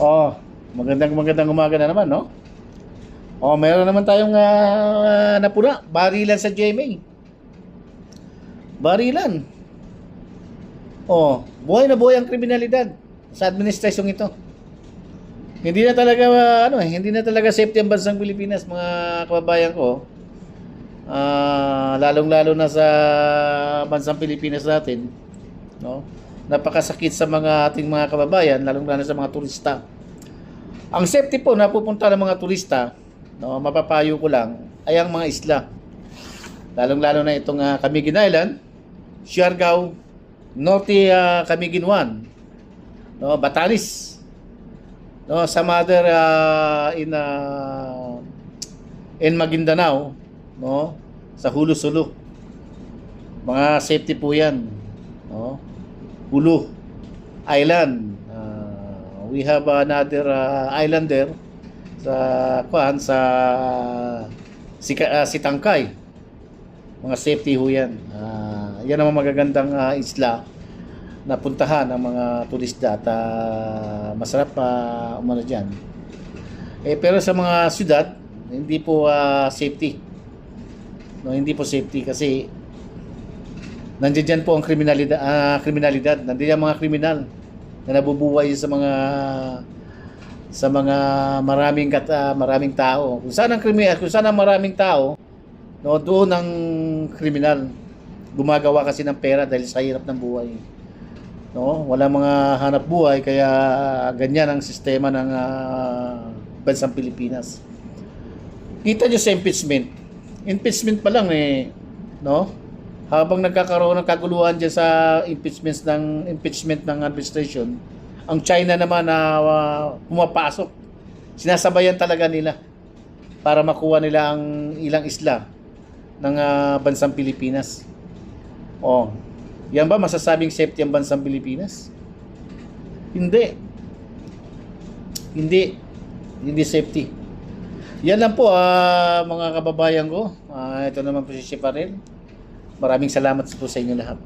Oh, magandang umaga na naman, no? Oh, meron naman tayong napuna, barilan sa GMA. Barilan. Oh, buhay na buhay ang kriminalidad sa administrasyong ito. Hindi na talaga hindi na talaga safety ang bansang Pilipinas, mga kababayan ko. Lalong-lalo na sa bansang Pilipinas natin, no? Napakasakit sa ating mga kababayan, lalong-lalo sa mga turista. Ang safety po na pupunta ng mga turista, no, mapapayo ko lang, ay ang mga isla. Lalong-lalo na itong Camiguin Island, Siargao, Norte Camiguin 1, no, Batanes, no, some other in Maguindanao, no, sa Hulu-Sulu. Mga safety po 'yan, no. Hulu Island. We have another island there sa Sitangkay. Mga safety ho 'yan. Yan ang mga magagandang isla na puntahan ng mga turista at masarap umano diyan. Pero sa mga syudad, hindi po safety. No, hindi po safety kasi nandiyan po ang kriminalidad. Nandiyan ang mga kriminal na nabubuhay sa mga maraming tao. Kung saan ang kriminal, kung saan ang maraming tao, no, doon ang kriminal. Gumagawa kasi ng pera dahil sa hirap ng buhay. No, wala mga hanap buhay kaya ganyan ang sistema ng bansang Pilipinas. Kita niyo sa impeachment. Impeachment pa lang no? Habang nagkakaroon ng kaguluhan diyan sa impeachment ng administration, ang China naman na pumapasok. Sinasabayan talaga nila para makuha nila ang ilang isla ng bansang Pilipinas. Oh, yan ba masasabing safety ang bansang Pilipinas? Hindi. Hindi safety. Yan lang po mga kababayan ko. Ito naman po si Sheparel. Maraming salamat po sa inyo lahat.